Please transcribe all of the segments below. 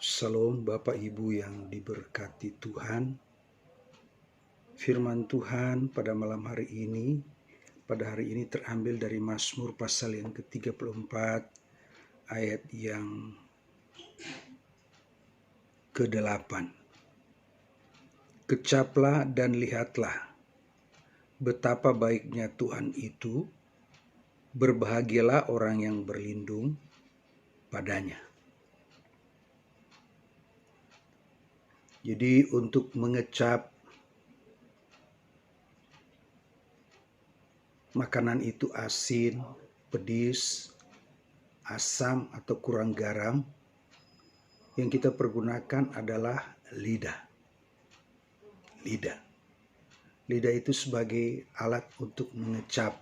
Shalom Bapak Ibu yang diberkati Tuhan. Firman Tuhan pada malam hari ini, terambil dari Mazmur pasal yang ke-34 ayat yang ke-8. Kecaplah dan lihatlah betapa baiknya Tuhan itu, berbahagialah orang yang berlindung padanya. Jadi untuk mengecap makanan itu asin, pedis, asam atau kurang garam, yang kita pergunakan adalah lidah. Lidah itu sebagai alat untuk mengecap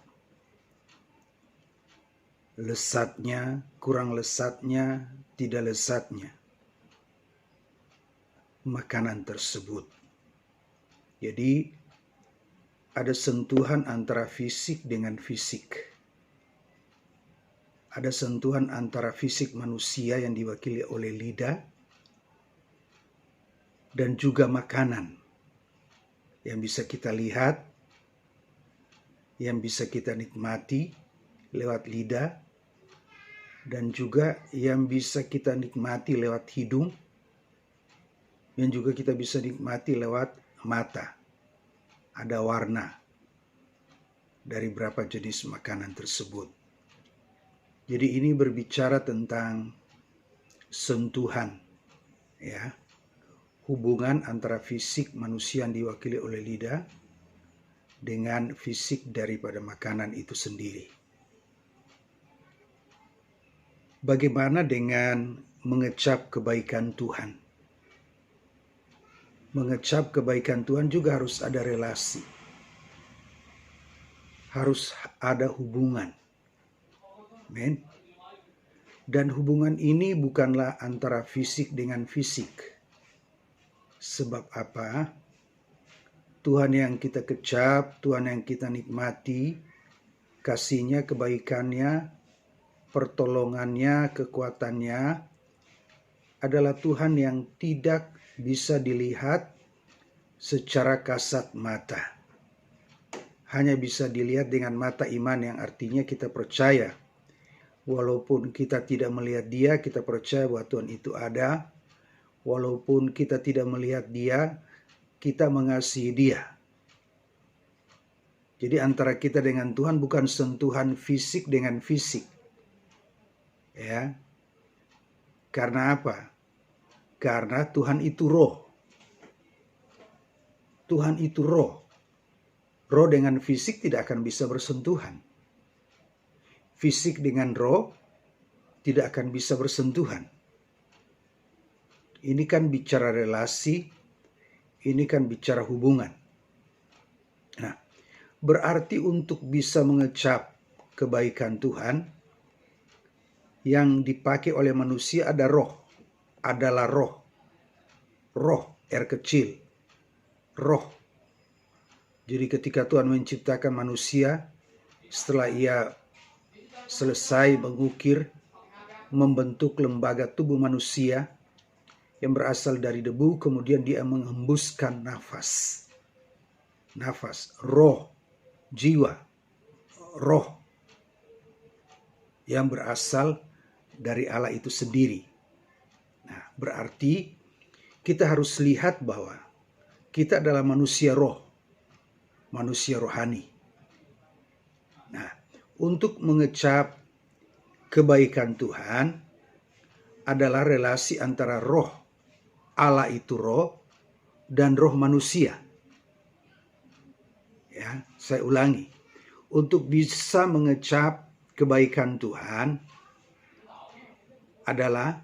lesatnya, kurang lesatnya, tidak lesatnya makanan tersebut. Jadi ada sentuhan antara fisik dengan fisik. Ada sentuhan antara fisik manusia yang diwakili oleh lidah dan juga makanan yang bisa kita lihat, yang bisa kita nikmati lewat lidah, dan juga yang bisa kita nikmati lewat hidung, yang juga kita bisa nikmati lewat mata. Ada warna dari berapa jenis makanan tersebut. Jadi ini berbicara tentang sentuhan, ya, hubungan antara fisik manusia yang diwakili oleh lidah dengan fisik daripada makanan itu sendiri. Bagaimana dengan mengecap kebaikan Tuhan? Mengecap kebaikan Tuhan juga harus ada relasi. Harus ada hubungan. Amen. Dan hubungan ini bukanlah antara fisik dengan fisik. Sebab apa? Tuhan yang kita kecap, Tuhan yang kita nikmati, kasih-Nya, kebaikannya, pertolongannya, kekuatannya adalah Tuhan yang tidak bisa dilihat secara kasat mata. Hanya bisa dilihat dengan mata iman, yang artinya kita percaya. Walaupun kita tidak melihat Dia, kita percaya bahwa Tuhan itu ada. Walaupun kita tidak melihat Dia, kita mengasihi Dia. Jadi antara kita dengan Tuhan bukan sentuhan fisik dengan fisik. Ya. Karena apa? Karena Tuhan itu roh. Tuhan itu roh. Roh dengan fisik tidak akan bisa bersentuhan. Fisik dengan roh tidak akan bisa bersentuhan. Ini kan bicara relasi, ini kan bicara hubungan. Nah, berarti untuk bisa mengecap kebaikan Tuhan, yang dipakai oleh manusia ada roh. Adalah roh. Roh, R kecil. Roh. Jadi ketika Tuhan menciptakan manusia, setelah Ia selesai mengukir, membentuk lembaga tubuh manusia yang berasal dari debu, kemudian Dia menghembuskan nafas. Nafas, roh, jiwa, roh yang berasal dari Allah itu sendiri. Nah, berarti kita harus lihat bahwa kita adalah manusia roh, manusia rohani. Nah, untuk mengecap kebaikan Tuhan adalah relasi antara roh, Allah itu roh, dan roh manusia. Ya, saya ulangi. Untuk bisa mengecap kebaikan Tuhan adalah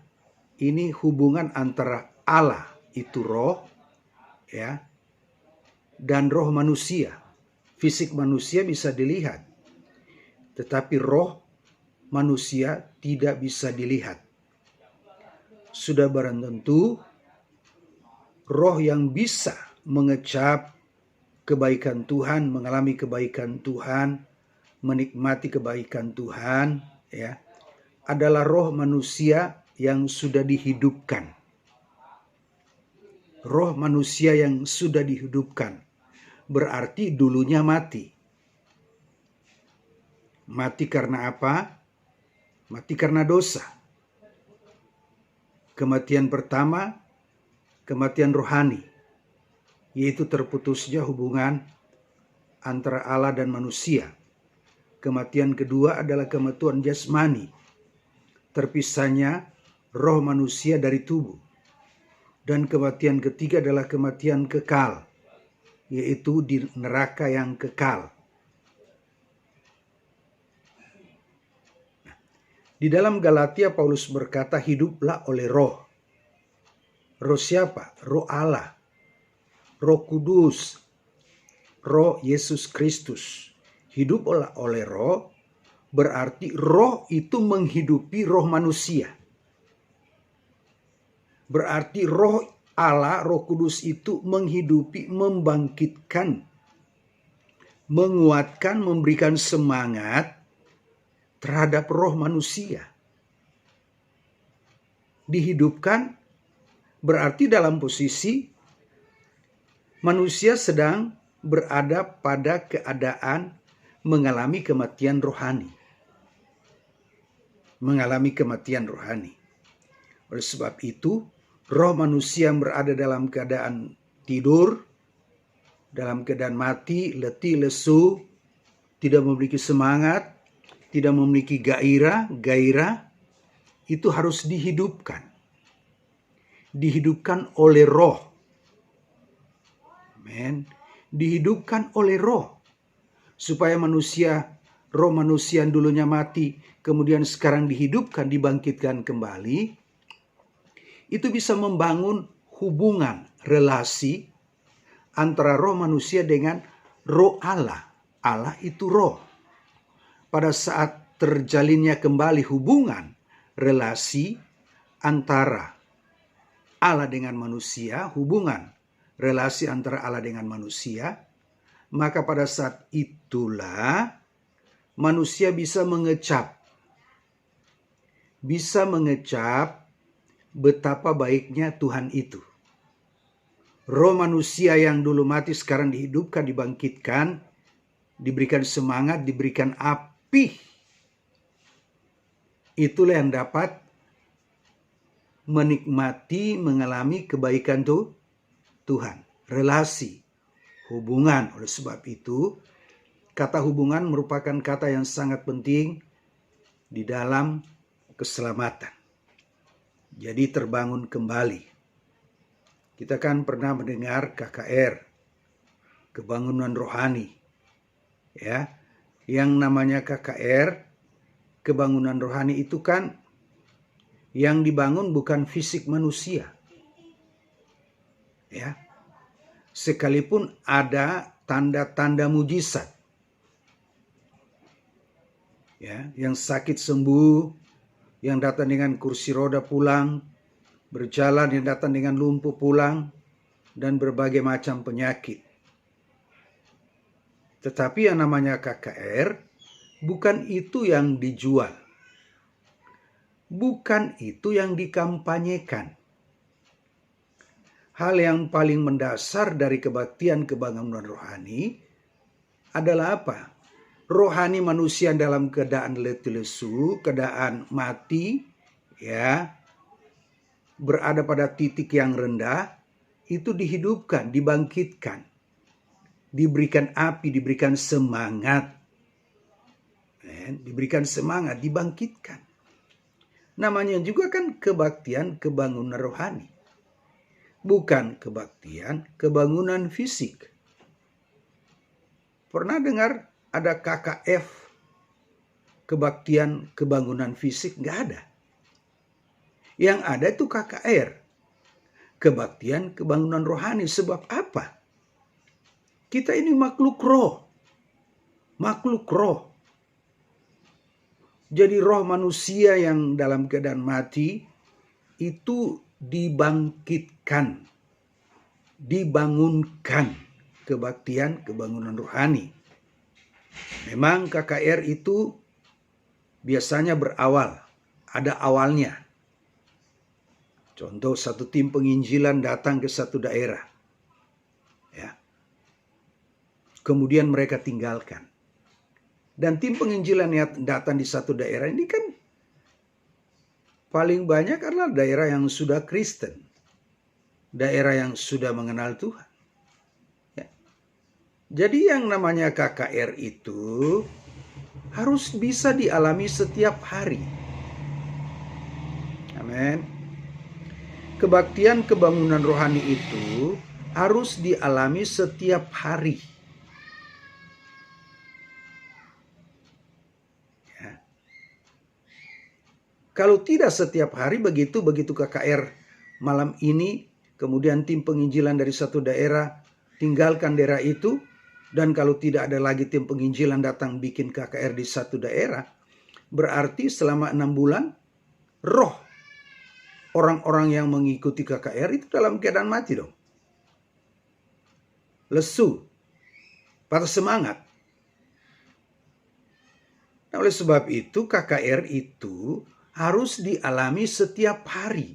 ini hubungan antara Allah itu roh, ya, dan roh manusia. Fisik manusia bisa dilihat, tetapi roh manusia tidak bisa dilihat. Sudah barang tentu roh yang bisa mengecap kebaikan Tuhan, mengalami kebaikan Tuhan, menikmati kebaikan Tuhan, ya, adalah roh manusia yang sudah dihidupkan. roh manusia yang sudah dihidupkan. Berarti dulunya mati. Mati karena apa? Mati karena dosa. Kematian pertama, kematian rohani, yaitu terputusnya hubungan antara Allah dan manusia. Kematian kedua adalah kematian jasmani, terpisahnya roh manusia dari tubuh. Dan kematian ketiga adalah kematian kekal, yaitu di neraka yang kekal. Di dalam Galatia Paulus berkata, hiduplah oleh roh. Roh siapa? Roh Allah, Roh Kudus, Roh Yesus Kristus. Hiduplah oleh roh berarti roh itu menghidupi roh manusia. Berarti roh Allah, Roh Kudus itu menghidupi, membangkitkan, menguatkan, memberikan semangat terhadap roh manusia. Dihidupkan berarti dalam posisi manusia sedang berada pada keadaan mengalami kematian rohani. Mengalami kematian rohani. Oleh sebab itu, roh manusia yang berada dalam keadaan tidur, dalam keadaan mati, letih, lesu, tidak memiliki semangat, tidak memiliki gairah, itu harus dihidupkan. Dihidupkan oleh roh. Amen. Dihidupkan oleh roh. Supaya roh manusia yang dulunya mati, kemudian sekarang dihidupkan, dibangkitkan kembali, itu bisa membangun hubungan, relasi antara roh manusia dengan roh Allah. Allah itu roh. Pada saat terjalinnya kembali hubungan, relasi antara Allah dengan manusia, hubungan relasi antara Allah dengan manusia, maka pada saat itulah manusia bisa mengecap betapa baiknya Tuhan itu. Roh manusia yang dulu mati sekarang dihidupkan, dibangkitkan, diberikan semangat, diberikan api. Itulah yang dapat menikmati, mengalami kebaikan Tuhan. Relasi, hubungan. Oleh sebab itu, kata hubungan merupakan kata yang sangat penting di dalam keselamatan. Jadi terbangun kembali. Kita kan pernah mendengar KKR, kebangunan rohani. Ya, yang namanya KKR, kebangunan rohani itu kan yang dibangun bukan fisik manusia. Ya. Sekalipun ada tanda-tanda mujizat. Ya, yang sakit sembuh, yang datang dengan kursi roda pulang, berjalan yang datang dengan lumpuh pulang, dan berbagai macam penyakit. Tetapi yang namanya KKR, bukan itu yang dijual. Bukan itu yang dikampanyekan. Hal yang paling mendasar dari kebaktian kebangunan rohani adalah apa? Rohani manusia dalam keadaan letih lesu, keadaan mati, ya, berada pada titik yang rendah, itu dihidupkan, dibangkitkan, diberikan api, diberikan semangat, dibangkitkan. Namanya juga kan kebaktian kebangunan rohani. Bukan kebaktian kebangunan fisik. Pernah dengar ada KKF, kebaktian kebangunan fisik? Nggak ada. Yang ada itu KKR, kebaktian kebangunan rohani. Sebab apa? Kita ini makhluk roh. Makhluk roh. Jadi roh manusia yang dalam keadaan mati itu dibangkitkan, dibangunkan, kebaktian kebangunan rohani. Memang KKR itu biasanya berawal, ada awalnya. Contoh, satu tim penginjilan datang ke satu daerah. Ya. Kemudian mereka tinggalkan. Dan tim penginjilan yang datang di satu daerah ini kan paling banyak adalah daerah yang sudah Kristen. Daerah yang sudah mengenal Tuhan. Ya. Jadi yang namanya KKR itu harus bisa dialami setiap hari. Amin. Kebaktian kebangunan rohani itu harus dialami setiap hari. Ya. Kalau tidak setiap hari, begitu KKR malam ini, kemudian tim penginjilan dari satu daerah tinggalkan daerah itu, dan kalau tidak ada lagi tim penginjilan datang bikin KKR di satu daerah, berarti selama 6 bulan roh orang-orang yang mengikuti KKR itu dalam keadaan mati dong. Lesu, patah semangat. Nah, oleh sebab itu KKR itu harus dialami setiap hari.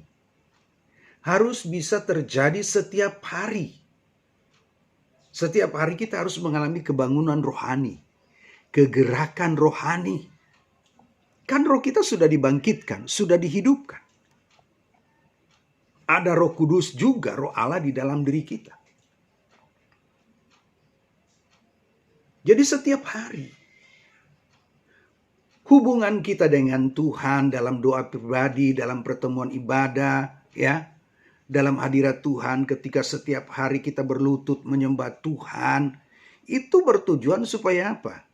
Harus bisa terjadi setiap hari. Setiap hari kita harus mengalami kebangunan rohani, kegerakan rohani. Kan roh kita sudah dibangkitkan, sudah dihidupkan. Ada Roh Kudus juga, Roh Allah di dalam diri kita. Jadi setiap hari hubungan kita dengan Tuhan dalam doa pribadi, dalam pertemuan ibadah, ya, dalam hadirat Tuhan, ketika setiap hari kita berlutut menyembah Tuhan, itu bertujuan supaya apa?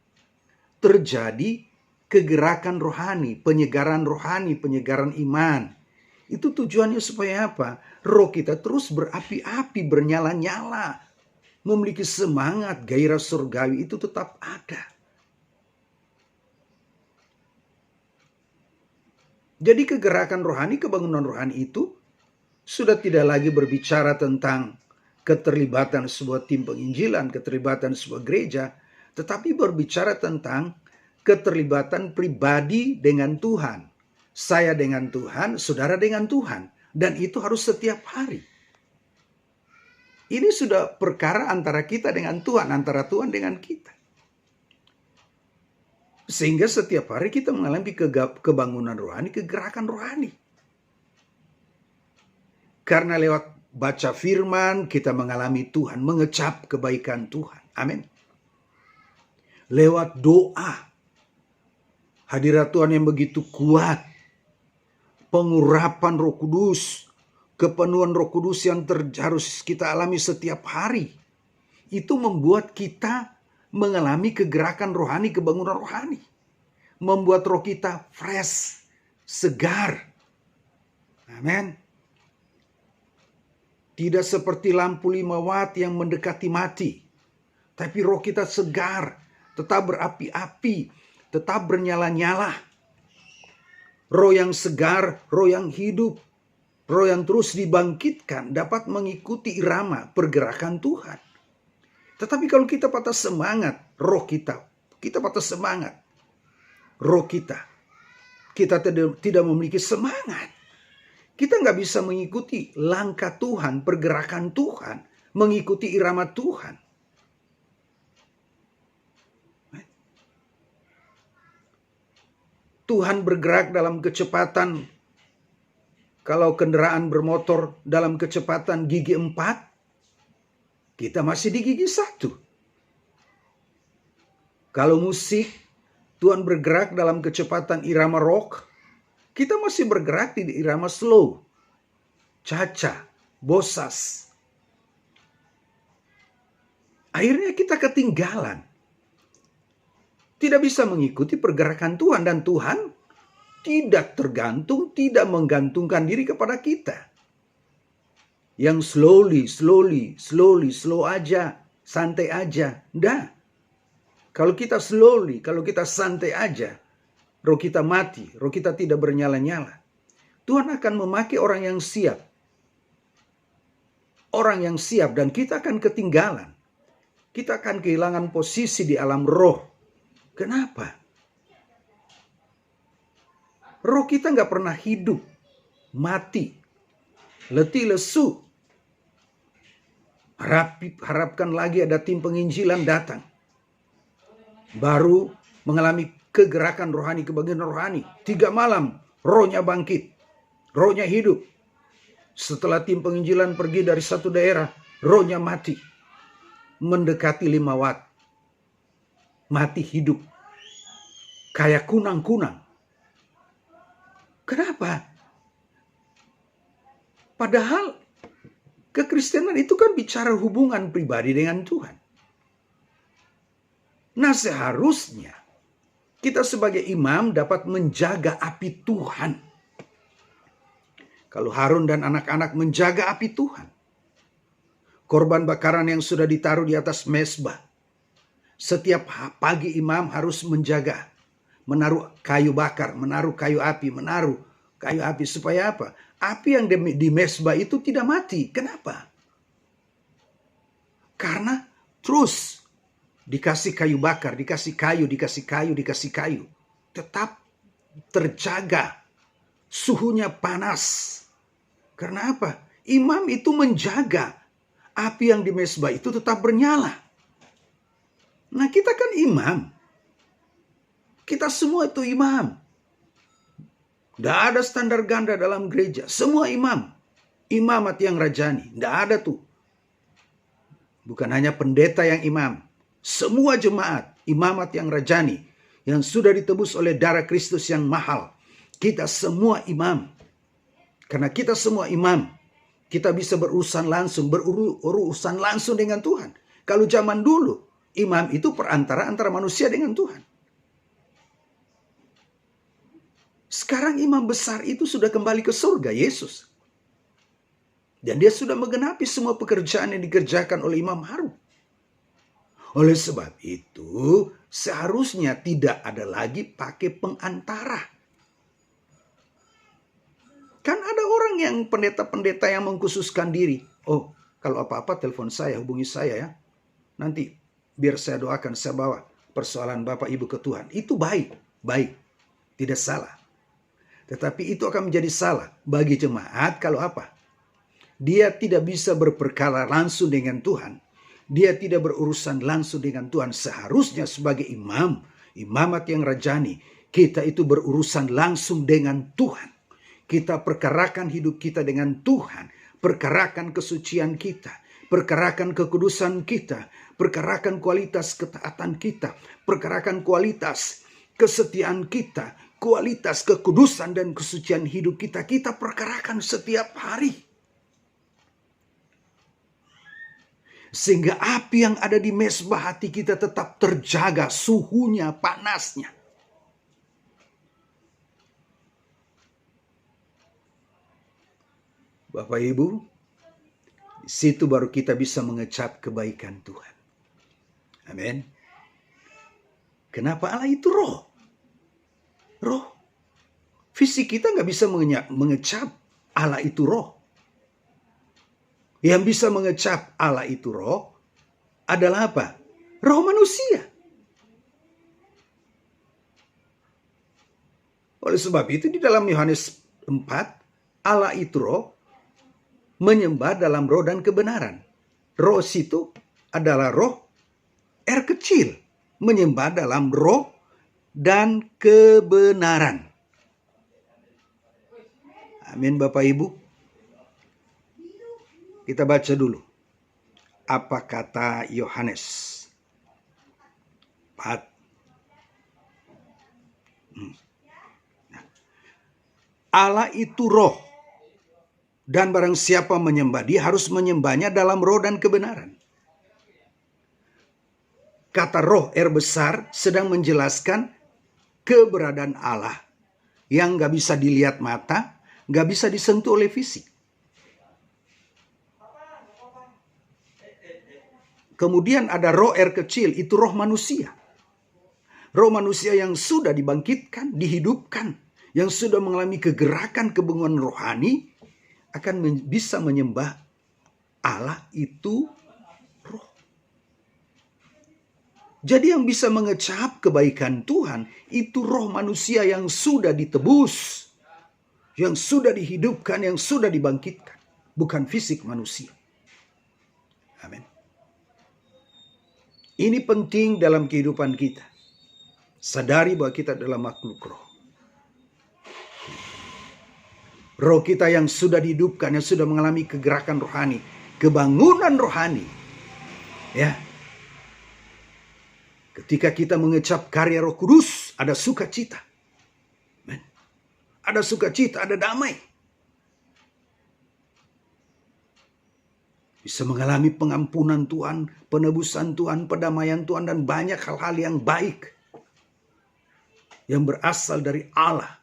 Terjadi kegerakan rohani, penyegaran iman. Itu tujuannya supaya apa? Roh kita terus berapi-api, bernyala-nyala. Memiliki semangat, gairah surgawi itu tetap ada. Jadi kegerakan rohani, kebangunan rohani itu sudah tidak lagi berbicara tentang keterlibatan sebuah tim penginjilan, keterlibatan sebuah gereja, tetapi berbicara tentang keterlibatan pribadi dengan Tuhan. Saya dengan Tuhan, saudara dengan Tuhan. Dan itu harus setiap hari. Ini sudah perkara antara kita dengan Tuhan, antara Tuhan dengan kita. Sehingga setiap hari kita mengalami kebangunan rohani, kegerakan rohani. Karena lewat baca firman, kita mengalami Tuhan, mengecap kebaikan Tuhan. Amin. Lewat doa, hadirat Tuhan yang begitu kuat, pengurapan Roh Kudus, kepenuhan Roh Kudus yang harus kita alami setiap hari. Itu membuat kita mengalami kegerakan rohani, kebangunan rohani. Membuat roh kita fresh, segar. Amin. Tidak seperti lampu 5 watt yang mendekati mati. Tapi roh kita segar, tetap berapi-api, tetap bernyala-nyala. Roh yang segar, roh yang hidup, roh yang terus dibangkitkan dapat mengikuti irama pergerakan Tuhan. Tetapi kalau kita patah semangat, roh kita patah semangat. Roh kita tidak memiliki semangat. Kita nggak bisa mengikuti langkah Tuhan, pergerakan Tuhan, mengikuti irama Tuhan. Tuhan bergerak dalam kecepatan. Kalau kendaraan bermotor dalam kecepatan gigi 4, kita masih di gigi 1. Kalau musik, Tuhan bergerak dalam kecepatan irama rock, kita masih bergerak di irama slow, caca, bosas. Akhirnya kita ketinggalan. Tidak bisa mengikuti pergerakan Tuhan, dan Tuhan tidak menggantungkan diri kepada kita. Yang slow aja, santai aja. Nggak. Kalau kita kalau kita santai aja, roh kita mati, roh kita tidak bernyala-nyala. Tuhan akan memakai orang yang siap. Orang yang siap, dan kita akan ketinggalan. Kita akan kehilangan posisi di alam roh. Kenapa? Roh kita nggak pernah hidup, mati. letih lesu. Harapkan lagi ada tim penginjilan datang. Baru mengalami kegerakan rohani, kebangkitan rohani. 3 malam rohnya bangkit, rohnya hidup. Setelah tim penginjilan pergi dari satu daerah, rohnya mati. Mendekati 5 watt. Mati hidup. Kayak kunang-kunang. Kenapa? Padahal kekristenan itu kan bicara hubungan pribadi dengan Tuhan. Nah, seharusnya kita sebagai imam dapat menjaga api Tuhan. Kalau Harun dan anak-anak menjaga api Tuhan, korban bakaran yang sudah ditaruh di atas mezbah, setiap pagi imam harus menjaga, menaruh kayu bakar, menaruh kayu api supaya apa? Api yang di mezbah itu tidak mati. Kenapa? Karena terus dikasih kayu bakar, dikasih kayu. Tetap terjaga. Suhunya panas. Karena apa? Imam itu menjaga api yang di mezbah itu tetap bernyala. Nah, kita kan imam. Kita semua itu imam. Tidak ada standar ganda dalam gereja. Semua imam. Imamat yang rajani. Tidak ada tuh. Bukan hanya pendeta yang imam. Semua jemaat imamat yang rajani. Yang sudah ditebus oleh darah Kristus yang mahal. Kita semua imam. Karena kita semua imam. Kita bisa berurusan langsung dengan Tuhan. Kalau zaman dulu, imam itu perantara antara manusia dengan Tuhan. Sekarang imam besar itu sudah kembali ke surga, Yesus. Dan dia sudah menggenapi semua pekerjaan yang dikerjakan oleh Imam Harun. Oleh sebab itu, seharusnya tidak ada lagi pakai pengantara. Kan ada orang yang pendeta-pendeta yang mengkhususkan diri. Oh, kalau apa-apa telepon saya, hubungi saya ya. Nanti biar saya doakan, saya bawa persoalan Bapak Ibu ke Tuhan. Itu baik, tidak salah. Tetapi itu akan menjadi salah bagi jemaat kalau apa? Dia tidak bisa berperkara langsung dengan Tuhan. Dia tidak berurusan langsung dengan Tuhan. Seharusnya sebagai imam, imamat yang rajani, kita itu berurusan langsung dengan Tuhan. Kita perkarakan hidup kita dengan Tuhan. Perkarakan kesucian kita. Perkarakan kekudusan kita. Perkarakan kualitas ketaatan kita. Perkarakan kualitas kesetiaan kita. Kualitas kekudusan dan kesucian hidup kita. Kita perkarakan setiap hari. Sehingga api yang ada di mezbah hati kita tetap terjaga. Suhunya, panasnya. Bapak Ibu, di situ baru kita bisa mengecap kebaikan Tuhan. Amin. Kenapa Allah itu roh? Roh. Fisik kita nggak bisa mengecap Allah itu roh. Yang bisa mengecap Allah itu roh adalah apa? Roh manusia. Oleh sebab itu di dalam Yohanes 4, Allah itu roh, menyembah dalam roh dan kebenaran. Roh itu adalah roh R kecil. Menyembah dalam roh dan kebenaran. Amin Bapak Ibu. Kita baca dulu. Apa kata Yohanes 4. Allah itu roh. Dan barang siapa menyembah dia harus menyembahnya dalam roh dan kebenaran. Kata roh R besar sedang menjelaskan keberadaan Allah. Yang gak bisa dilihat mata, gak bisa disentuh oleh fisik. Kemudian ada roh R kecil, itu roh manusia. Roh manusia yang sudah dibangkitkan, dihidupkan. Yang sudah mengalami kegerakan kebangunan rohani. Akan bisa menyembah Allah itu roh. Jadi yang bisa mengecap kebaikan Tuhan itu roh manusia yang sudah ditebus, yang sudah dihidupkan, yang sudah dibangkitkan. bukan fisik manusia. Amin. Ini penting dalam kehidupan kita. Sadari bahwa kita adalah makhluk roh. Roh kita yang sudah dihidupkan, yang sudah mengalami kegerakan rohani, kebangunan rohani. Ya. Ketika kita mengecap karya Roh Kudus, ada sukacita. Ada sukacita, ada damai. Bisa mengalami pengampunan Tuhan, penebusan Tuhan, pendamaian Tuhan, dan banyak hal-hal yang baik yang berasal dari Allah.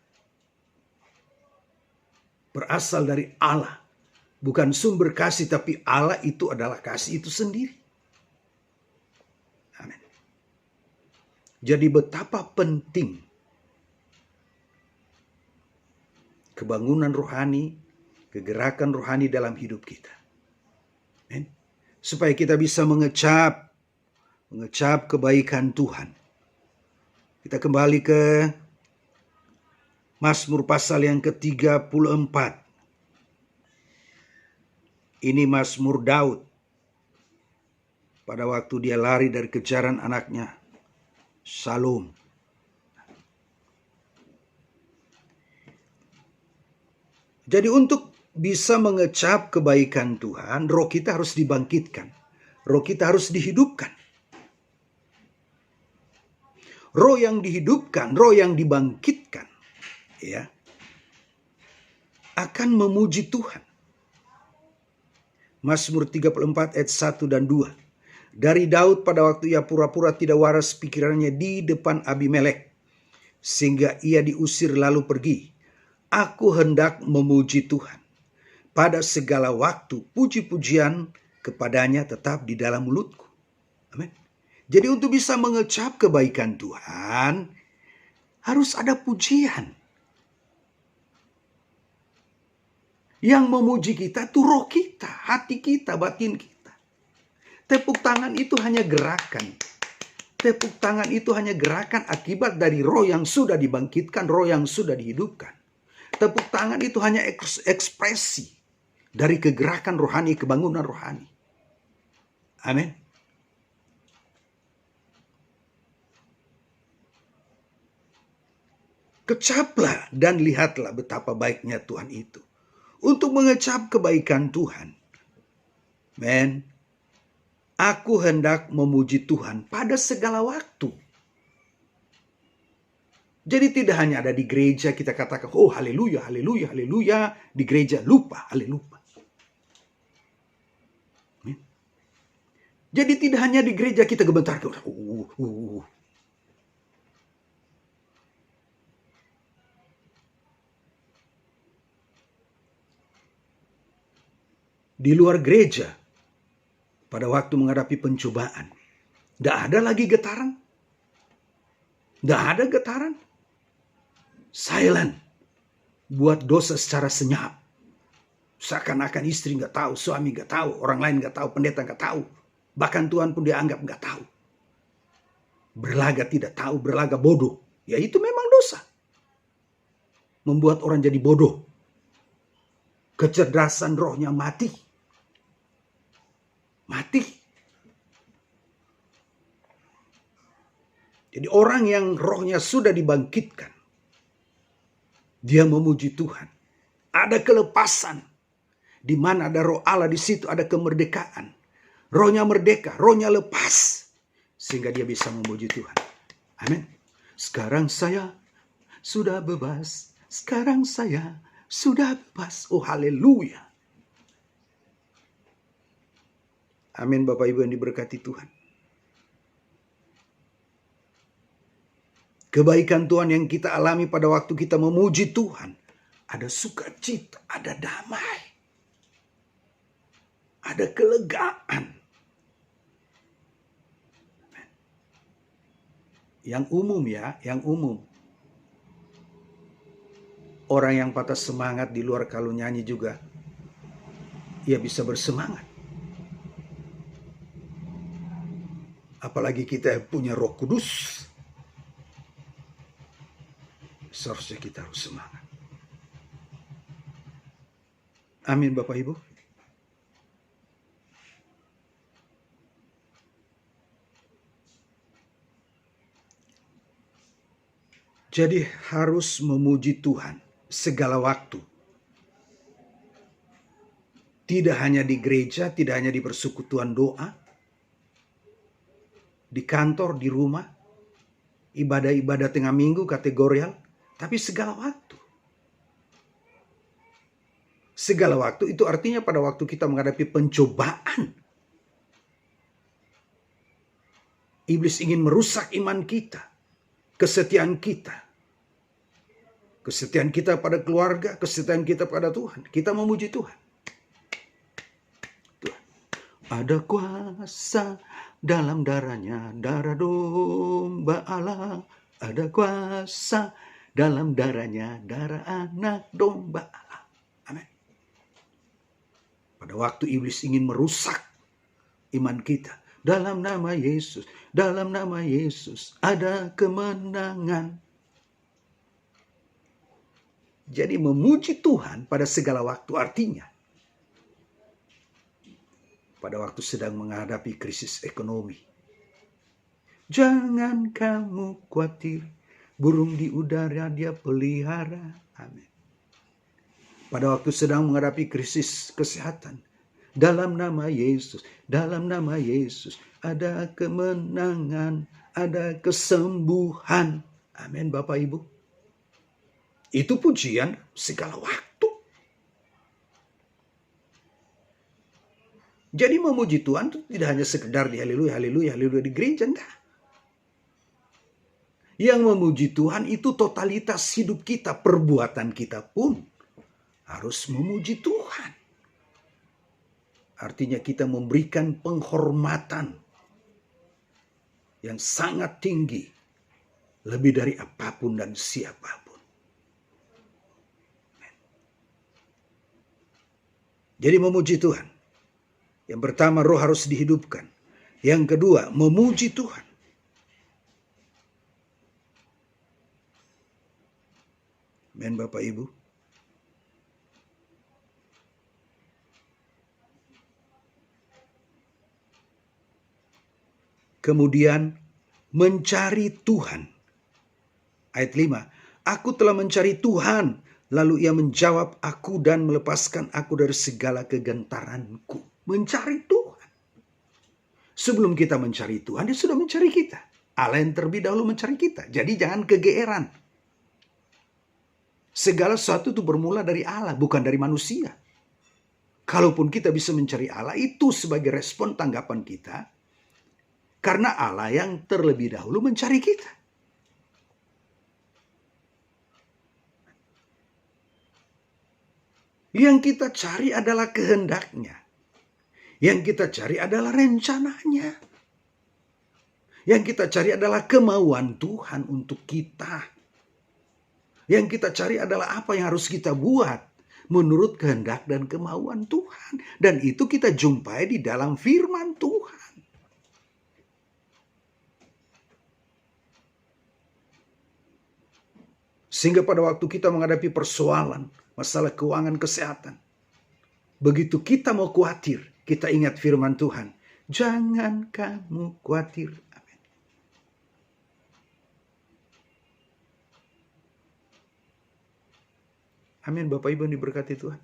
Berasal dari Allah. Bukan sumber kasih, tapi Allah itu adalah kasih itu sendiri. Amin. Jadi betapa penting kebangunan rohani, kegerakan rohani dalam hidup kita. Amin. Supaya kita bisa mengecap kebaikan Tuhan. Kita kembali ke Mazmur pasal yang ke-34. Ini Mazmur Daud pada waktu dia lari dari kejaran anaknya Salom. Jadi untuk bisa mengecap kebaikan Tuhan, roh kita harus dibangkitkan. Roh kita harus dihidupkan. Roh yang dihidupkan, roh yang dibangkitkan, ya, akan memuji Tuhan. Mazmur 34 ayat 1 dan 2. Dari Daud pada waktu ia pura-pura tidak waras pikirannya di depan Abimelek, sehingga ia diusir lalu pergi. Aku hendak memuji Tuhan. Pada segala waktu puji-pujian kepadanya tetap di dalam mulutku. Amin. Jadi untuk bisa mengecap kebaikan Tuhan, harus ada pujian. Yang memuji kita itu roh kita, hati kita, batin kita. Tepuk tangan itu hanya gerakan. Tepuk tangan itu hanya gerakan akibat dari roh yang sudah dibangkitkan, roh yang sudah dihidupkan. Tepuk tangan itu hanya ekspresi dari kegerakan rohani, kebangunan rohani. Amin. Kecaplah dan lihatlah betapa baiknya Tuhan itu. Untuk mengecap kebaikan Tuhan, men, aku hendak memuji Tuhan pada segala waktu. Jadi tidak hanya ada di gereja kita katakan, oh haleluya, haleluya, haleluya. Di gereja lupa, haleluya. Jadi tidak hanya di gereja kita gemetar. Di luar gereja, pada waktu menghadapi pencobaan, tidak ada lagi getaran. Tidak ada getaran. Silent. Buat dosa secara senyap. Seakan-akan istri nggak tahu, suami nggak tahu, orang lain nggak tahu, pendeta nggak tahu. Bahkan Tuhan pun dianggap nggak tahu. Berlaga tidak tahu, berlaga bodoh. Ya itu memang dosa. Membuat orang jadi bodoh. Kecerdasan rohnya mati. Mati. Jadi orang yang rohnya sudah dibangkitkan, dia memuji Tuhan. Ada kelepasan. Di mana ada roh Allah, di situ ada kemerdekaan. Rohnya merdeka, rohnya lepas. Sehingga dia bisa memuji Tuhan. Amin. Sekarang saya sudah bebas. Sekarang saya sudah bebas. Oh haleluya. Amin Bapak Ibu yang diberkati Tuhan. Kebaikan Tuhan yang kita alami pada waktu kita memuji Tuhan. Ada sukacita, ada damai. Ada kelegaan. Yang umum ya, yang umum. Orang yang patah semangat di luar kalau nyanyi juga, ia bisa bersemangat. Apalagi kita punya Roh Kudus. Seharusnya kita harus semangat. Amin Bapak Ibu. Jadi harus memuji Tuhan segala waktu. Tidak hanya di gereja, tidak hanya di persekutuan doa, di kantor, di rumah, ibadah-ibadah tengah minggu kategorial, tapi segala waktu. Segala waktu itu artinya pada waktu kita menghadapi pencobaan. Iblis ingin merusak iman kita, kesetiaan kita. Kesetiaan kita pada keluarga, kesetiaan kita pada Tuhan. Kita memuji Tuhan. Ada kuasa dalam darahnya, darah domba Allah. Ada kuasa dalam darahnya, darah anak domba Allah. Amin. Pada waktu iblis ingin merusak iman kita, dalam nama Yesus, dalam nama Yesus ada kemenangan. Jadi memuji Tuhan pada segala waktu artinya pada waktu sedang menghadapi krisis ekonomi. Jangan kamu khawatir, burung di udara dia pelihara. Amin. Pada waktu sedang menghadapi krisis kesehatan, dalam nama Yesus, dalam nama Yesus, ada kemenangan, ada kesembuhan. Amin Bapak Ibu. Itu pujian segala waktu. Jadi memuji Tuhan itu tidak hanya sekedar di haleluya, haleluya, haleluya di gereja, enggak. Yang memuji Tuhan itu totalitas hidup kita, perbuatan kita pun harus memuji Tuhan. Artinya kita memberikan penghormatan yang sangat tinggi, lebih dari apapun dan siapapun. Jadi memuji Tuhan. Yang pertama, roh harus dihidupkan. Yang kedua, memuji Tuhan. Amin Bapak Ibu. Kemudian mencari Tuhan. Ayat 5. Aku telah mencari Tuhan, lalu ia menjawab aku dan melepaskan aku dari segala kegentaranku. Mencari Tuhan. Sebelum kita mencari Tuhan, dia sudah mencari kita. Allah yang terlebih dahulu mencari kita. Jadi jangan kegeeran. Segala sesuatu itu bermula dari Allah, bukan dari manusia. Kalaupun kita bisa mencari Allah, itu sebagai respon tanggapan kita. Karena Allah yang terlebih dahulu mencari kita. Yang kita cari adalah kehendaknya. Yang kita cari adalah rencananya. Yang kita cari adalah kemauan Tuhan untuk kita. Yang kita cari adalah apa yang harus kita buat menurut kehendak dan kemauan Tuhan. Dan itu kita jumpai di dalam firman Tuhan. Sehingga pada waktu kita menghadapi persoalan, masalah keuangan, kesehatan, begitu kita mau khawatir, kita ingat firman Tuhan. Jangan kamu khawatir. Amin. Amin Bapak Ibu yang diberkati Tuhan.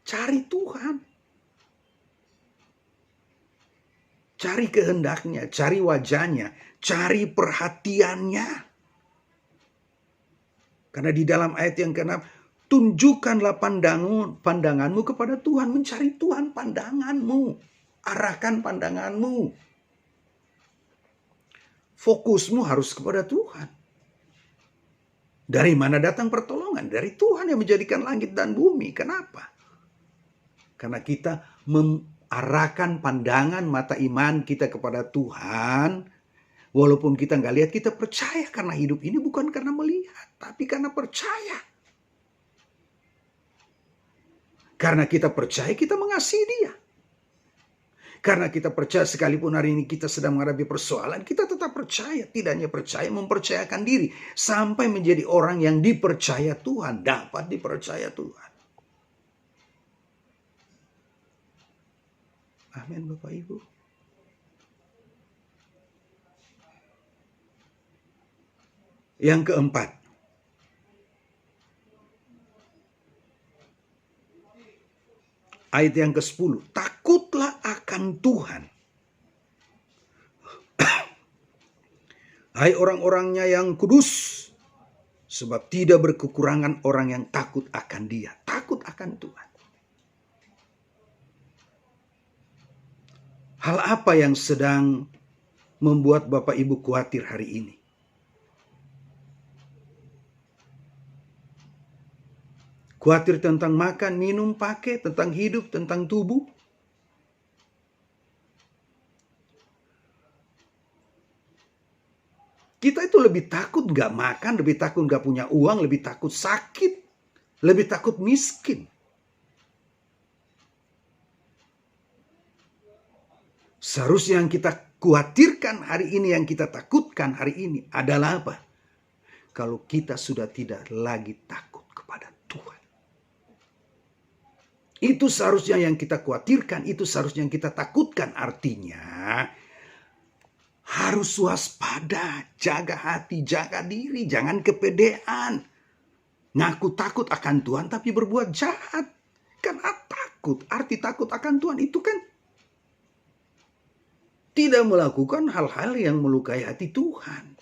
Cari Tuhan. Cari kehendaknya, cari wajahnya, cari perhatiannya. Karena di dalam ayat yang ke-6, tunjukkanlah pandanganmu kepada Tuhan. Mencari Tuhan pandanganmu. Arahkan pandanganmu. Fokusmu harus kepada Tuhan. Dari mana datang pertolongan? Dari Tuhan yang menjadikan langit dan bumi. Kenapa? Karena kita mengarahkan pandangan mata iman kita kepada Tuhan. Walaupun kita nggak lihat, kita percaya karena hidup ini bukan karena melihat, tapi karena percaya. Karena kita percaya, kita mengasihi Dia. Karena kita percaya sekalipun hari ini kita sedang menghadapi persoalan, kita tetap percaya. Tidak hanya percaya, mempercayakan diri. Sampai menjadi orang yang dipercaya Tuhan, dapat dipercaya Tuhan. Amin Bapak Ibu. Yang keempat, ayat yang ke-10, takutlah akan Tuhan. Hai orang-orangnya yang kudus, sebab tidak berkekurangan orang yang takut akan Dia. Takut akan Tuhan. Hal apa yang sedang membuat Bapak Ibu khawatir hari ini? Khawatir tentang makan, minum, pakai, tentang hidup, tentang tubuh? Kita itu lebih takut gak makan, lebih takut gak punya uang, lebih takut sakit, lebih takut miskin. Seharusnya yang kita khawatirkan hari ini, yang kita takutkan hari ini adalah apa? Kalau kita sudah tidak lagi takut kepada Tuhan. Itu seharusnya yang kita khawatirkan, itu seharusnya yang kita takutkan. Artinya harus waspada, jaga hati, jaga diri, jangan kepedean. Ngaku takut akan Tuhan tapi berbuat jahat. Kan takut, arti takut akan Tuhan itu kan tidak melakukan hal-hal yang melukai hati Tuhan.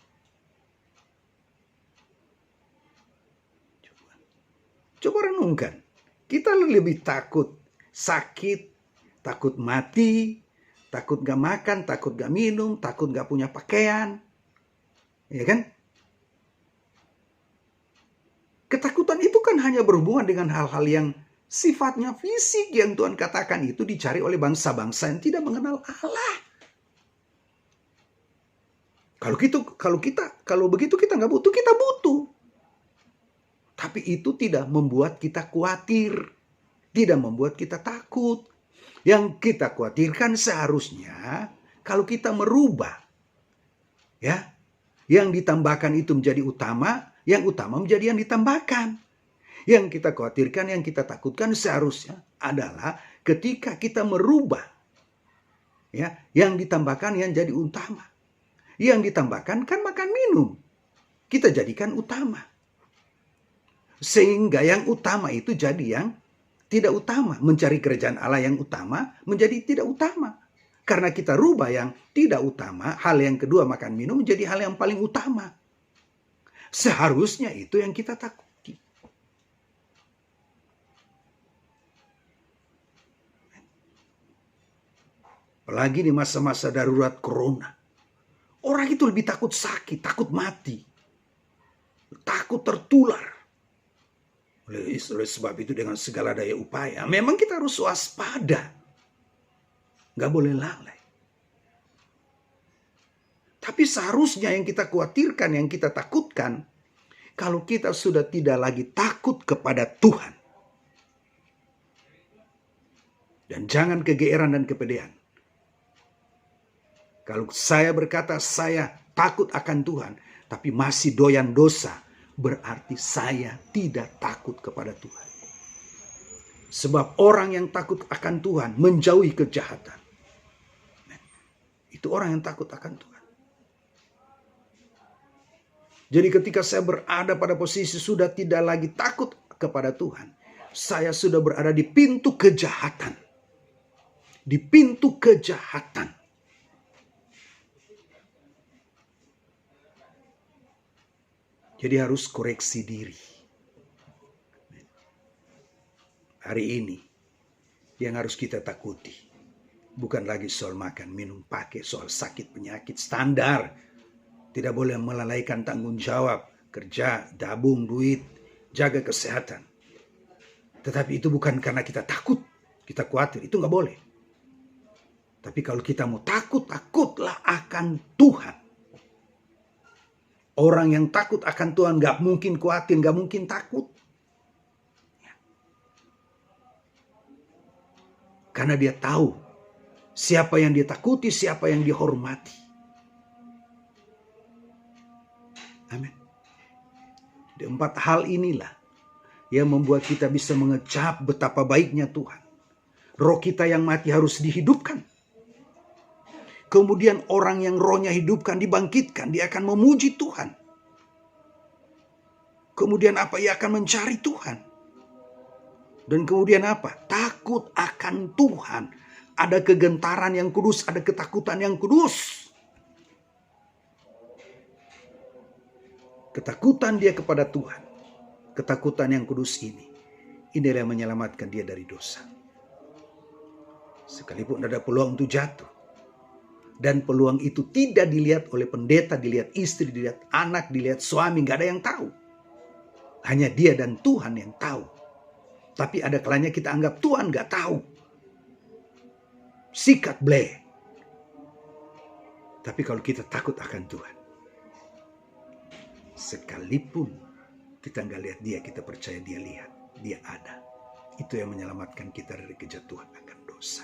Coba renungkan. Kita lebih takut sakit, takut mati, takut gak makan, takut gak minum, takut gak punya pakaian. Ya kan? Ketakutan itu kan hanya berhubungan dengan hal-hal yang sifatnya fisik, yang Tuhan katakan itu dicari oleh bangsa-bangsa yang tidak mengenal Allah. Kalau begitu kita nggak butuh, kita butuh. Tapi itu tidak membuat kita khawatir, tidak membuat kita takut. Yang kita khawatirkan seharusnya kalau kita merubah, ya, yang ditambahkan itu menjadi utama, yang utama menjadi yang ditambahkan. Yang kita khawatirkan, yang kita takutkan seharusnya adalah ketika kita merubah, ya, yang ditambahkan yang jadi utama. Yang ditambahkan kan makan minum. Kita jadikan utama. Sehingga yang utama itu jadi yang tidak utama. Mencari kerajaan Allah yang utama menjadi tidak utama. Karena kita rubah yang tidak utama, hal yang kedua makan minum menjadi hal yang paling utama. Seharusnya itu yang kita takuti. Apalagi di masa-masa darurat corona. Orang itu lebih takut sakit, takut mati, takut tertular. Oleh sebab itu dengan segala daya upaya, memang kita harus waspada. Gak boleh lalai. Tapi seharusnya yang kita khawatirkan, yang kita takutkan, kalau kita sudah tidak lagi takut kepada Tuhan. Dan jangan kegeeran dan kepedean. Kalau saya berkata saya takut akan Tuhan, tapi masih doyan dosa, berarti saya tidak takut kepada Tuhan. Sebab orang yang takut akan Tuhan menjauhi kejahatan. Itu orang yang takut akan Tuhan. Jadi ketika saya berada pada posisi sudah tidak lagi takut kepada Tuhan, saya sudah berada di pintu kejahatan. Di pintu kejahatan. Jadi harus koreksi diri. Hari ini yang harus kita takuti bukan lagi soal makan, minum, pakai, soal sakit, penyakit, standar. Tidak boleh melalaikan tanggung jawab, kerja, dabung, duit, jaga kesehatan. Tetapi itu bukan karena kita takut, kita khawatir, itu nggak boleh. Tapi kalau kita mau takut, takutlah akan Tuhan. Orang yang takut akan Tuhan gak mungkin khawatir, gak mungkin takut. Karena dia tahu siapa yang dia takuti, siapa yang dihormati. Amin. Di 4 hal inilah yang membuat kita bisa mengecap betapa baiknya Tuhan. Roh kita yang mati harus dihidupkan. Kemudian orang yang rohnya hidupkan, dibangkitkan, dia akan memuji Tuhan. Kemudian apa? Ia akan mencari Tuhan. Dan kemudian apa? Takut akan Tuhan. Ada kegentaran yang kudus, ada ketakutan yang kudus. Ketakutan dia kepada Tuhan, ketakutan yang kudus inilah yang menyelamatkan dia dari dosa. Sekalipun ada peluang untuk jatuh, dan peluang itu tidak dilihat oleh pendeta, dilihat istri, dilihat anak, dilihat suami, gak ada yang tahu. Hanya dia dan Tuhan yang tahu. Tapi ada kalanya kita anggap Tuhan gak tahu. Sikat bleh. Tapi kalau kita takut akan Tuhan, sekalipun kita nggak lihat dia, kita percaya dia lihat, dia ada. Itu yang menyelamatkan kita dari kejatuhan akan dosa.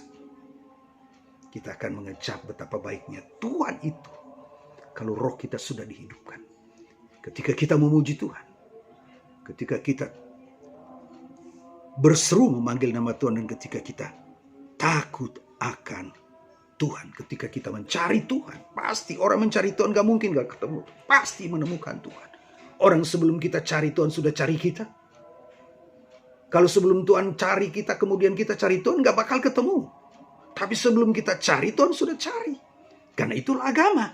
Kita akan mengecap betapa baiknya Tuhan itu kalau roh kita sudah dihidupkan. Ketika kita memuji Tuhan, ketika kita berseru memanggil nama Tuhan, dan ketika kita takut akan Tuhan, ketika kita mencari Tuhan, pasti orang mencari Tuhan gak mungkin gak ketemu, pasti menemukan Tuhan. Orang sebelum kita cari Tuhan sudah cari kita. Kalau sebelum Tuhan cari kita, kemudian kita cari Tuhan, gak bakal ketemu. Tapi sebelum kita cari, Tuhan sudah cari. Karena itulah agama.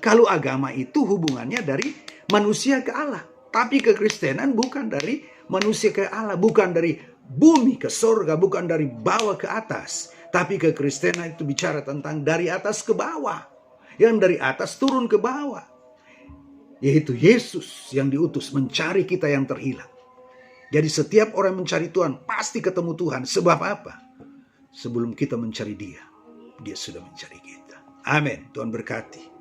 Kalau agama itu hubungannya dari manusia ke Allah. Tapi kekristenan bukan dari manusia ke Allah, bukan dari bumi ke surga, bukan dari bawah ke atas. Tapi kekristenan itu bicara tentang dari atas ke bawah. Yang dari atas turun ke bawah. Yaitu Yesus yang diutus mencari kita yang terhilang. Jadi setiap orang mencari Tuhan pasti ketemu Tuhan. Sebab apa? Sebelum kita mencari dia, dia sudah mencari kita. Amin. Tuhan berkati.